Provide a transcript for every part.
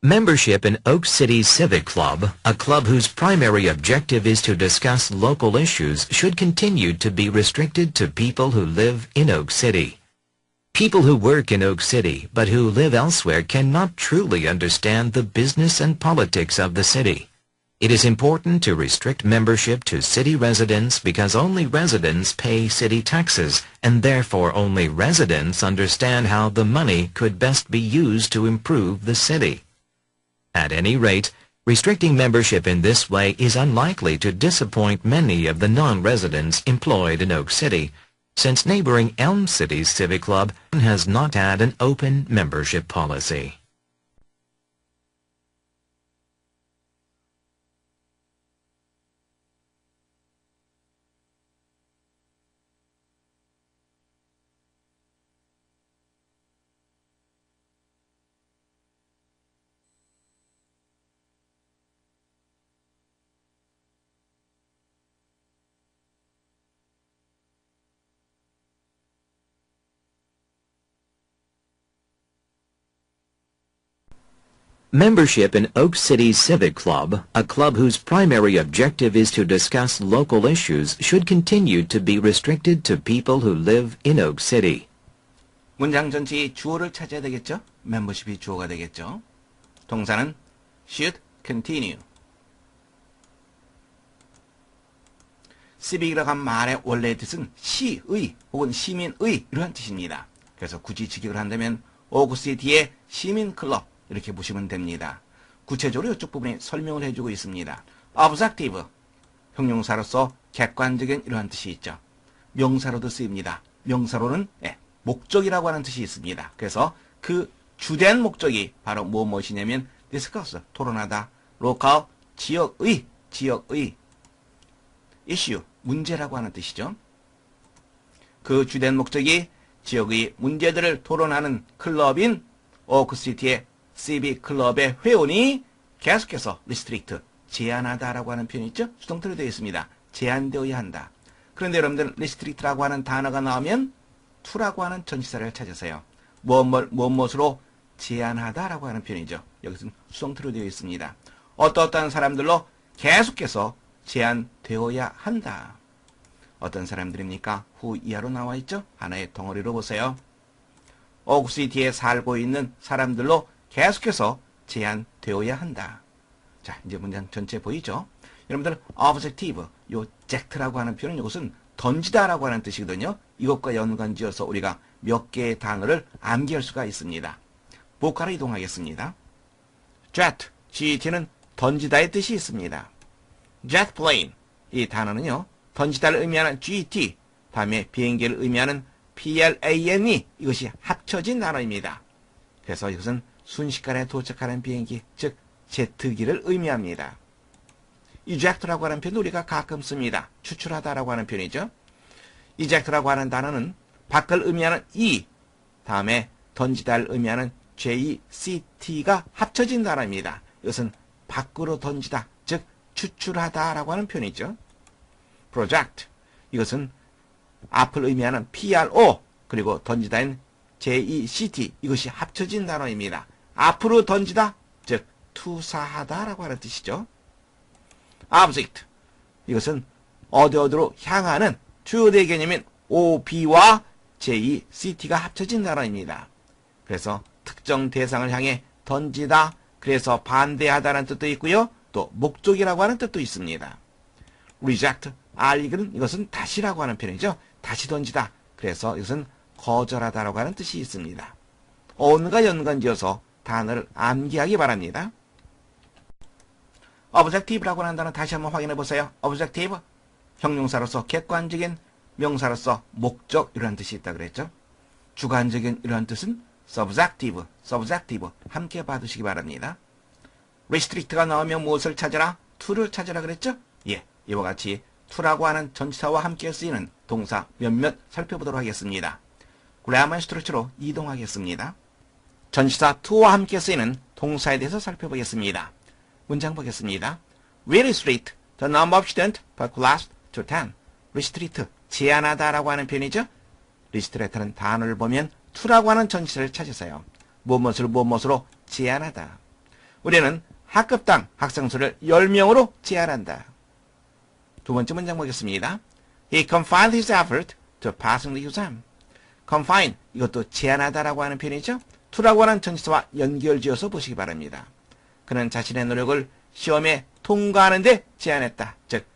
Membership in Oak City Civic Club, a club whose primary objective is to discuss local issues, should continue to be restricted to people who live in Oak City. People who work in Oak City but who live elsewhere cannot truly understand the business and politics of the city. It is important to restrict membership to city residents because only residents pay city taxes, and therefore only residents understand how the money could best be used to improve the city. At any rate, restricting membership in this way is unlikely to disappoint many of the non-residents employed in Oak City, since neighboring Elm City's Civic Club has not had an open membership policy. Membership in Oak City Civic Club, a club whose primary objective is to discuss local issues, should continue to be restricted to people who live in Oak City. 문장 전체의 주어를 찾아야 되겠죠? 멤버십이 주어가 되겠죠? 동사는 should continue. civic이라고 한 말의 원래의 뜻은 시의 혹은 시민의 이러한 뜻입니다. 그래서 굳이 직역을 한다면 오크시티의 시민클럽 이렇게 보시면 됩니다. 구체적으로 이쪽 부분에 설명을 해주고 있습니다. objective, 형용사로서 객관적인 이러한 뜻이 있죠. 명사로도 쓰입니다. 명사로는 목적이라고 하는 뜻이 있습니다. 그래서 그 주된 목적이 바로 무엇이냐면 discuss, 토론하다, local, 지역의 issue, 문제라고 하는 뜻이죠. 그 주된 목적이 지역의 문제들을 토론하는 클럽인 오크시티의 civic 클럽의 회원이 계속해서 restrict, 제한하다라고 하는 표현이 있죠. 수동태로 되어 있습니다. 제한되어야 한다. 그런데 여러분들 restrict라고 하는 단어가 나오면 to라고 하는 전치사를 찾으세요. 무엇으로 제한하다라고 하는 표현이죠. 여기서는 수동태로 되어 있습니다. 어떠한 사람들로 계속해서 제한되어야 한다. 어떤 사람들입니까? 후 이하로 나와 있죠. 하나의 덩어리로 보세요. 오크시티에 살고 있는 사람들로 계속해서 제한되어야 한다. 자, 이제 문장 전체 보이죠? 여러분들 objective, 요 젝트라고 하는 표현은 이것은 던지다라고 하는 뜻이거든요. 이것과 연관지어서 우리가 몇 개의 단어를 암기할 수가 있습니다. 보카로 이동하겠습니다. jet, get는 던지다의 뜻이 있습니다. jet plane, 이 단어는요. 던지다를 의미하는 get, 다음에 비행기를 의미하는 plane, 이것이 합쳐진 단어입니다. 그래서 이것은 순식간에 도착하는 비행기, 즉 제트기를 의미합니다. eject라고 하는 표현도 우리가 가끔 씁니다. 추출하다라고 하는 표현이죠. eject라고 하는 단어는 밖을 의미하는 e, 다음에 던지다를 의미하는 ject가 합쳐진 단어입니다. 이것은 밖으로 던지다, 즉 추출하다라고 하는 표현이죠. project, 이것은 앞을 의미하는 pro, 그리고 던지다인 ject, 이것이 합쳐진 단어입니다. 앞으로 던지다, 즉 투사하다라고 하는 뜻이죠. object, 이것은 어디로 향하는 주어의 개념인 ob와 ject가 합쳐진 단어입니다. 그래서 특정 대상을 향해 던지다, 그래서 반대하다는 뜻도 있고요. 또 목적이라고 하는 뜻도 있습니다. reject, 이것은 다시라고 하는 표현이죠. 다시 던지다, 그래서 이것은 거절하다라고 하는 뜻이 있습니다. on과 연관지어서 단어를 암기하기 바랍니다. objective라고 하는 단어 다시 한번 확인해 보세요. objective, 형용사로서 객관적인, 명사로서 목적 이런 뜻이 있다 그랬죠. 주관적인 이런 뜻은 subjective, 함께 봐두시기 바랍니다. restrict가 나오면 무엇을 찾아라? to를 찾아라 그랬죠? 예, 이와 같이 to라고 하는 전치사와 함께 쓰이는 동사 몇몇 살펴보도록 하겠습니다. grammar structure로 이동하겠습니다. 전치사 to와 함께 쓰이는 동사에 대해서 살펴보겠습니다. 문장 보겠습니다. We restrict the number of students per class to 10. restrict, 제한하다라고 하는 표현이죠. restrict라는 단어를 보면 to라고 하는 전치사를 찾으세요. 무엇으로 제한하다. 우리는 학급당 학생 수를 10명으로 제한한다. 두 번째 문장 보겠습니다. He confined his effort to passing the exam. confine, 이것도 제한하다라고 하는 표현이죠. to라고 하는 전치사와 연결지어서 보시기 바랍니다. 그는 자신의 노력을 시험에 통과하는 데 제한했다. 즉,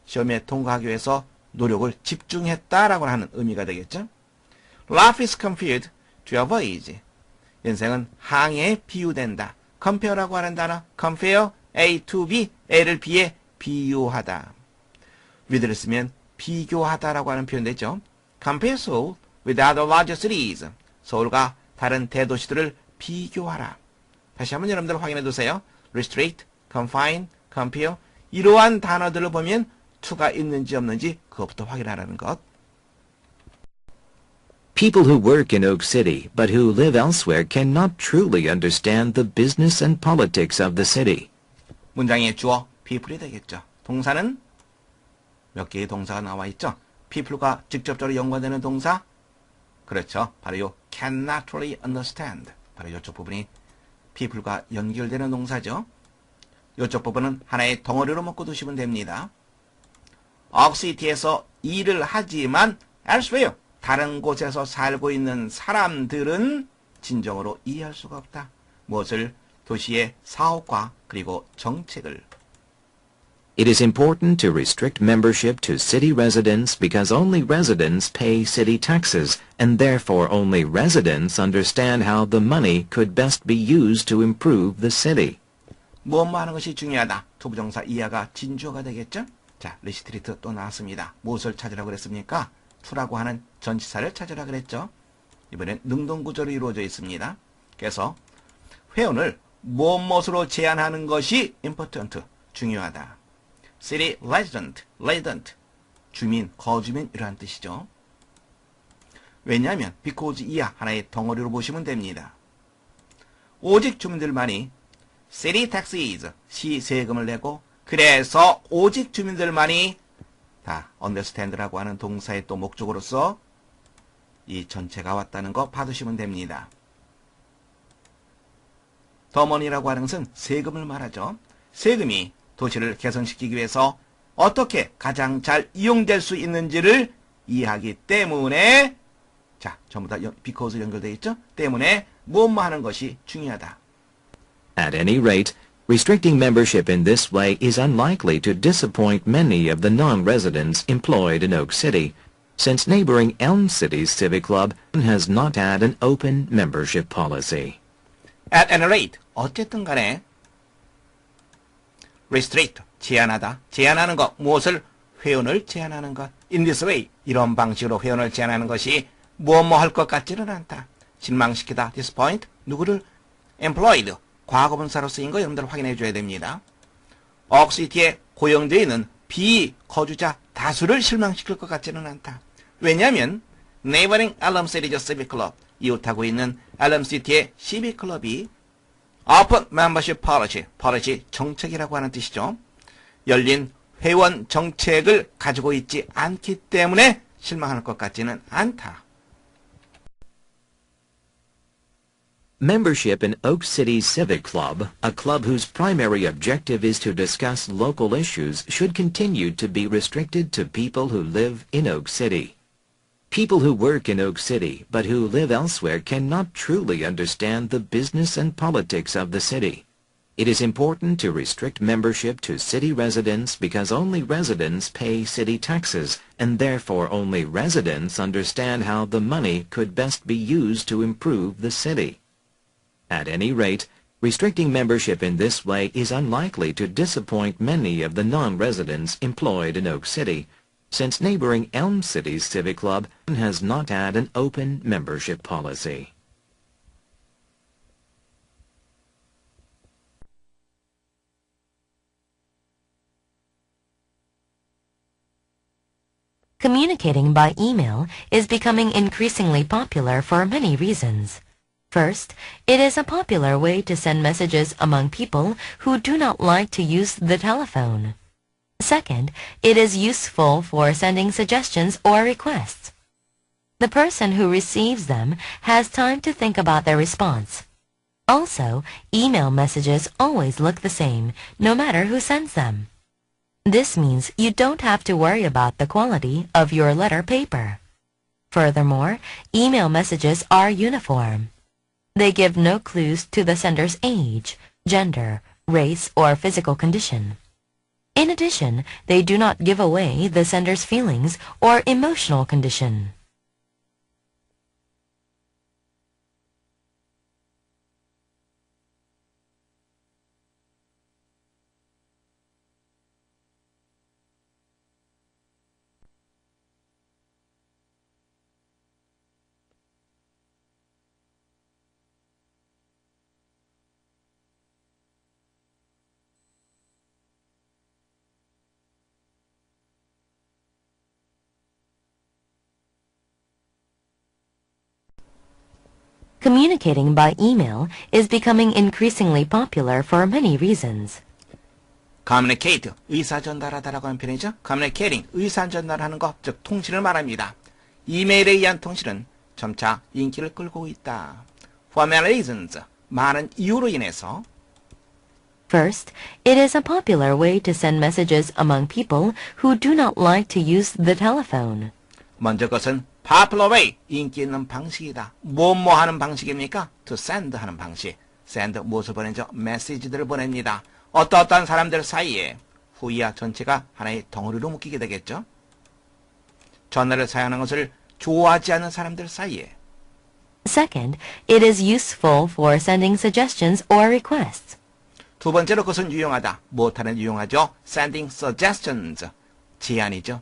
시험에 통과하기 위해서 노력을 집중했다라고 하는 의미가 되겠죠. Life is compared to avoid. 인생은 항해에 비유된다. compare라고 하는 단어, compare, A to B, A를 B에 비유하다. with를 쓰면 비교하다라고 하는 표현 되죠. compare Seoul with other larger cities. 서울과 다른 대도시들을 비교하라. 다시 한번 여러분들 확인해 두세요. restrict, confine, compare. 이러한 단어들을 보면 to가 있는지 없는지 그것부터 확인하라는 것. People who work in Oak City but who live elsewhere cannot truly understand the business and politics of the city. 문장의 주어 people이 되겠죠. 동사는 몇 개의 동사가 나와 있죠. people과 직접적으로 연관되는 동사, 그렇죠. 바로 요 cannot truly understand. 바로 이쪽 부분이 people과 연결되는 동사죠. 이쪽 부분은 하나의 덩어리로 먹고 두시면 됩니다. 억시티에서 일을 하지만 elsewhere, 다른 곳에서 살고 있는 사람들은 진정으로 이해할 수가 없다. 무엇을? 도시의 사업과 그리고 정책을. It is important to restrict membership to city residents because only residents pay city taxes, and therefore only residents understand how the money could best be used to improve the city. 무엇만 하는 것이 중요하다. 투부정사 이하가 진주어가 되겠죠? 자, 리스트리트 또 나왔습니다. 무엇을 찾으라고 그랬습니까? to라고 하는 전치사를 찾으라 그랬죠. 이번엔 능동구조로 이루어져 있습니다. 그래서 회원을 무엇으로 제한하는 것이 important, 중요하다. city resident, 주민, 거주민 이러한 뜻이죠. 왜냐하면 because 이하 하나의 덩어리로 보시면 됩니다. 오직 주민들만이 city taxes, 시 세금을 내고 그래서 오직 주민들만이 다 understand라고 하는 동사의 또 목적으로서 이 전체가 왔다는 거 봐두시면 됩니다. 더머니라고 하는 것은 세금을 말하죠. 세금이 도시를 개선시키기 위해서 어떻게 가장 잘 이용될 수 있는지를 이해하기 때문에 자, 전부 다 because 연결되어 있죠? 때문에 무엇만 하는 것이 중요하다. At any rate, restricting membership in this way is unlikely to disappoint many of the non-residents employed in Oak City, since neighboring Elm City's Civic Club has not had an open membership policy. At any rate, 어쨌든 간에 restrict, 제한하다. 제한하는 것, 무엇을? 회원을 제한하는 것. In this way, 이런 방식으로 회원을 제한하는 것이 뭐 할 것 같지는 않다. 실망시키다, disappoint, 누구를? employed, 과거분사로 쓰인 거 여러분들 확인해 줘야 됩니다. 억시티에 고용되어 있는 비거주자 다수를 실망시킬 것 같지는 않다. 왜냐하면 neighboring Elm City Civic Club, 이웃하고 있는 Elm City의 시빅 클럽이 open membership policy, 정책이라고 하는 뜻이죠. 열린 회원 정책을 가지고 있지 않기 때문에 실망할 것 같지는 않다. Membership in Oak City's Civic Club, a club whose primary objective is to discuss local issues, should continue to be restricted to people who live in Oak City. People who work in Oak City but who live elsewhere cannot truly understand the business and politics of the city. It is important to restrict membership to city residents because only residents pay city taxes, and therefore only residents understand how the money could best be used to improve the city. At any rate, restricting membership in this way is unlikely to disappoint many of the non-residents employed in Oak City, since neighboring Elm City's Civic Club has not had an open membership policy. Communicating by email is becoming increasingly popular for many reasons. First, it is a popular way to send messages among people who do not like to use the telephone. Second, it is useful for sending suggestions or requests. The person who receives them has time to think about their response. Also, email messages always look the same, no matter who sends them. This means you don't have to worry about the quality of your letter paper. Furthermore, email messages are uniform. They give no clues to the sender's age, gender, race, or physical condition. In addition, they do not give away the sender's feelings or emotional condition. Communicating by email is becoming increasingly popular for many reasons. communicate, 의사전달하다라고 하는 표현이죠. communicating, 의사전달하는 것, 즉 통신을 말합니다. 이메일에 의한 통신은 점차 인기를 끌고 있다. For many reasons, 많은 이유로 인해서 First, it is a popular way to send messages among people who do not like to use the telephone. 먼저 그것은 popular way, 인기 있는 방식이다. 뭐뭐 하는 방식입니까? to send 하는 방식. send 무엇을 보내죠? 메시지들을 보냅니다. 어떠한 사람들 사이에 후이와 전체가 하나의 덩어리로 묶이게 되겠죠. 전화를 사용하는 것을 좋아하지 않는 사람들 사이에. Second, it is useful for sending suggestions or requests. 두 번째로 그것은 유용하다. 무엇하는 유용하죠? sending suggestions, 제안이죠.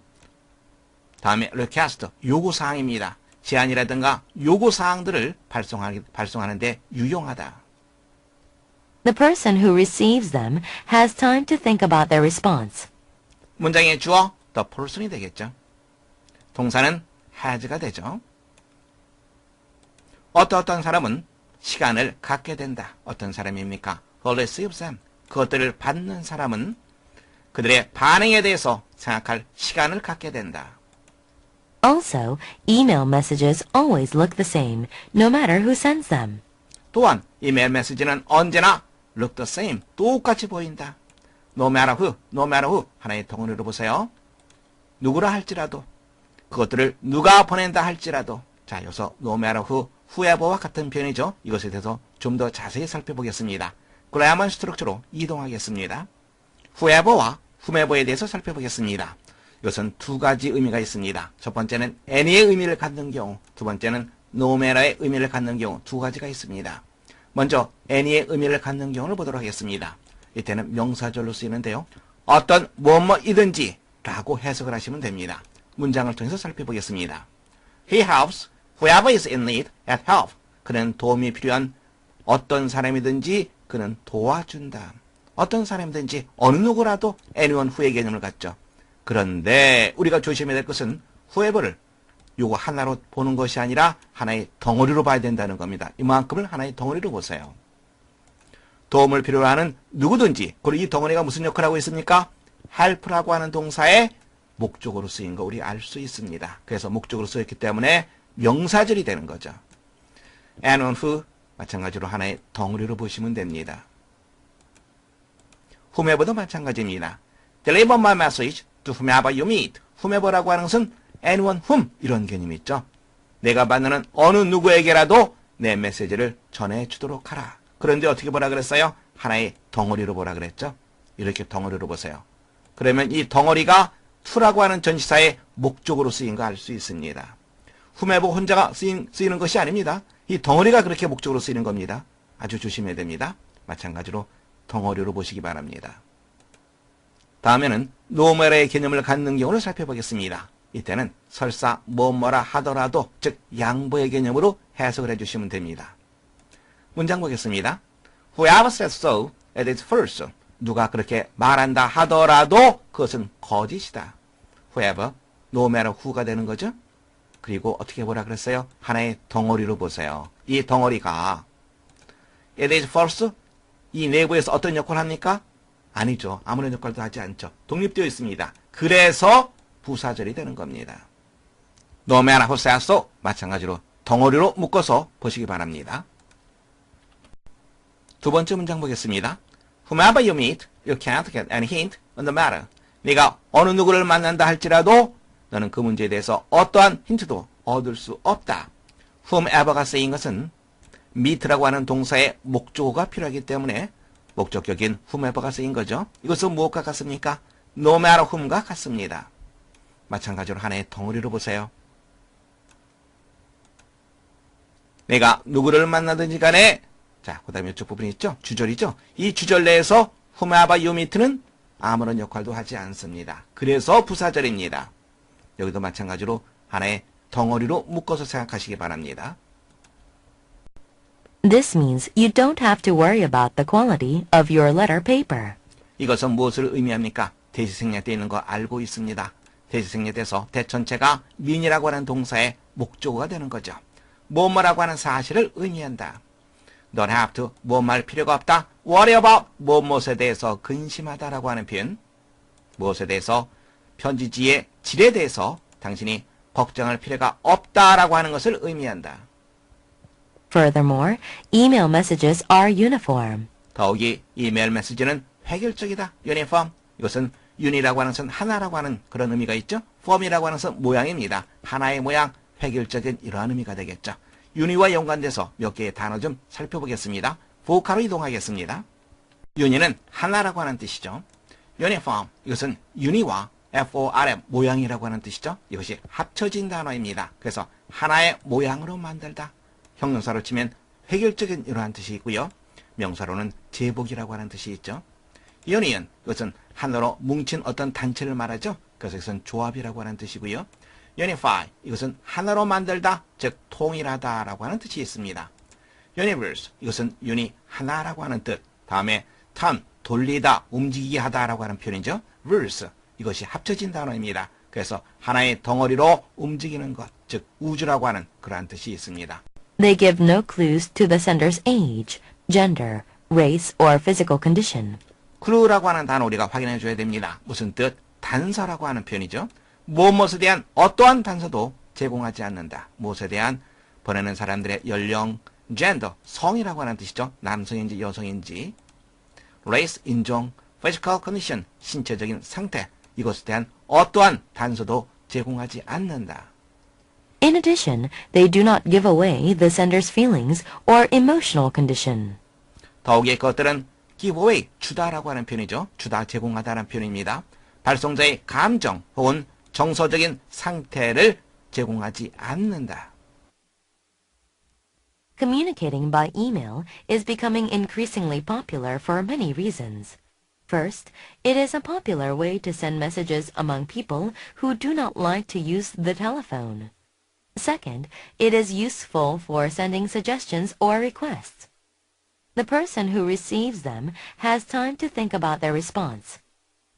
다음에 request, 요구사항입니다. 제안이라든가 요구사항들을 발송하는데 유용하다. The person who receives them has time to think about their response. 문장의 주어, the person이 되겠죠. 동사는 has가 되죠. 어떤 사람은 시간을 갖게 된다. 어떤 사람입니까? who receives them. 그것들을 받는 사람은 그들의 반응에 대해서 생각할 시간을 갖게 된다. Also, email messages always look the same, no matter who sends them. 또한 이메일 메시지는 언제나 look the same, 똑같이 보인다. no matter who, 하나의 덩어리로 보세요. 누구라 할지라도, 그것들을 누가 보낸다 할지라도. 자, 여기서 no matter who, whoever와 같은 표현이죠. 이것에 대해서 좀 더 자세히 살펴보겠습니다. 그래야만 스트럭처로 이동하겠습니다. whoever와 whomever에 대해서 살펴보겠습니다. 이것은 두 가지 의미가 있습니다. 첫 번째는 any의 의미를 갖는 경우, 두 번째는 no matter의 의미를 갖는 경우, 두 가지가 있습니다. 먼저 any의 의미를 갖는 경우를 보도록 하겠습니다. 이때는 명사절로 쓰이는데요. 어떤 뭐뭐이든지 라고 해석을 하시면 됩니다. 문장을 통해서 살펴보겠습니다. He helps whoever is in need at help. 그는 도움이 필요한 어떤 사람이든지 그는 도와준다. 어떤 사람이든지 어느 누구라도 anyone who의 개념을 갖죠. 그런데 우리가 조심해야 될 것은 whoever를 요거 하나로 보는 것이 아니라 하나의 덩어리로 봐야 된다는 겁니다. 이만큼을 하나의 덩어리로 보세요. 도움을 필요로 하는 누구든지, 그리고 이 덩어리가 무슨 역할을 하고 있습니까? help라고 하는 동사의 목적으로 쓰인 거 우리 알 수 있습니다. 그래서 목적으로 쓰였기 때문에 명사절이 되는 거죠. anyone who, 마찬가지로 하나의 덩어리로 보시면 됩니다. whomever도 마찬가지입니다. Deliver my message to whomever you meet. whomever라고 하는 것은 anyone whom 이런 개념이 있죠. 내가 만나는 어느 누구에게라도 내 메시지를 전해주도록 하라. 그런데 어떻게 보라 그랬어요? 하나의 덩어리로 보라 그랬죠. 이렇게 덩어리로 보세요. 그러면 이 덩어리가 to라고 하는 전치사의 목적으로 쓰인 거 알 수 있습니다. whomever 혼자가 쓰이는 것이 아닙니다. 이 덩어리가 그렇게 목적으로 쓰이는 겁니다. 아주 조심해야 됩니다. 마찬가지로 덩어리로 보시기 바랍니다. 다음에는 노멀의 개념을 갖는 경우를 살펴보겠습니다. 이때는 설사 뭐뭐라 하더라도, 즉 양보의 개념으로 해석을 해주시면 됩니다. 문장 보겠습니다. Whoever says so, it is false. 누가 그렇게 말한다 하더라도 그것은 거짓이다. Whoever, no matter who가 되는 거죠. 그리고 어떻게 보라 그랬어요? 하나의 덩어리로 보세요. 이 덩어리가 it is false, 이 내부에서 어떤 역할을 합니까? 아니죠. 아무런 역할도 하지 않죠. 독립되어 있습니다. 그래서 부사절이 되는 겁니다. No matter who says so, 마찬가지로 덩어리로 묶어서 보시기 바랍니다. 두 번째 문장 보겠습니다. Whomever you meet, you can't get any hint on the matter. 네가 어느 누구를 만난다 할지라도 너는 그 문제에 대해서 어떠한 힌트도 얻을 수 없다. whomever가 쓰인 것은 meet라고 하는 동사의 목적어가 필요하기 때문에 목적격인 whomever가 쓰인 거죠. 이것은 무엇과 같습니까? no matter whom과 같습니다. 마찬가지로 하나의 덩어리로 보세요. 내가 누구를 만나든지 간에 자, 그 다음에 이쪽 부분이 있죠? 주절이죠? 이 주절 내에서 whomever you meet는 아무런 역할도 하지 않습니다. 그래서 부사절입니다. 여기도 마찬가지로 하나의 덩어리로 묶어서 생각하시기 바랍니다. This means you don't have to worry about the quality of your letter paper. 이것은 무엇을 의미합니까? 대시생략되어 있는 거 알고 있습니다. 대시생략돼서 대전체가 mean이라고 하는 동사의 목적어가 되는 거죠. 뭐뭐라고 하는 사실을 의미한다. Don't have to, 뭐말 필요가 없다. Worry about, 무엇에 대해서 근심하다라고 하는 표현. 무엇에 대해서 편지지의 질에 대해서 당신이 걱정할 필요가 없다라고 하는 것을 의미한다. Furthermore, email messages are uniform. 더욱이 이메일 메시지는 획일적이다. 유니폼. 이것은 윤이라고 하는 것은 하나라고 하는 그런 의미가 있죠. 폼이라고 하는 것은 모양입니다. 하나의 모양, 획일적인 이러한 의미가 되겠죠. 윤희와 연관돼서 몇 개의 단어 좀 살펴보겠습니다. 보카로 이동하겠습니다. 윤희는 하나라고 하는 뜻이죠. 유니폼, 이것은 윤희와 FORM, 모양이라고 하는 뜻이죠. 이것이 합쳐진 단어입니다. 그래서 하나의 모양으로 만들다. 형용사로 치면 획일적인 이러한 뜻이 있고요. 명사로는 제복이라고 하는 뜻이 있죠. 유니언, 이것은 하나로 뭉친 어떤 단체를 말하죠. 그래서 이것은 조합이라고 하는 뜻이고요. unify, 이것은 하나로 만들다, 즉 통일하다라고 하는 뜻이 있습니다. universe, 이것은 유니 하나라고 하는 뜻. 다음에 turn, 돌리다, 움직이게 하다라고 하는 표현이죠. verse, 이것이 합쳐진 단어입니다. 그래서 하나의 덩어리로 움직이는 것, 즉 우주라고 하는 그러한 뜻이 있습니다. They give no clues to the sender's age, gender, race, or physical condition. clue라고 하는 단어 우리가 확인해 줘야 됩니다. 무슨 뜻? 단서라고 하는 표현이죠. 무엇에 대한 어떠한 단서도 제공하지 않는다. 무엇에 대한 보내는 사람들의 연령, gender, 성이라고 하는 뜻이죠. 남성인지 여성인지. race, 인종, physical condition, 신체적인 상태. 이것에 대한 어떠한 단서도 제공하지 않는다. In addition, they do not give away the sender's feelings or emotional condition. 더욱이 그것들은 give away, 주다라고 하는 표현이죠. 주다, 제공하다라는 표현입니다. 발송자의 감정 혹은 정서적인 상태를 제공하지 않는다. Communicating by email is becoming increasingly popular for many reasons. First, it is a popular way to send messages among people who do not like to use the telephone. Second, it is useful for sending suggestions or requests. The person who receives them has time to think about their response.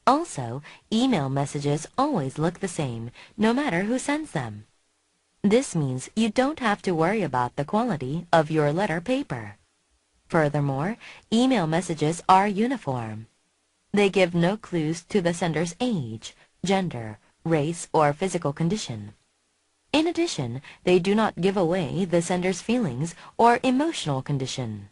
Also, email messages always look the same, no matter who sends them. This means you don't have to worry about the quality of your letter paper. Furthermore, email messages are uniform. They give no clues to the sender's age, gender, race, or physical condition. In addition, they do not give away the sender's feelings or emotional condition.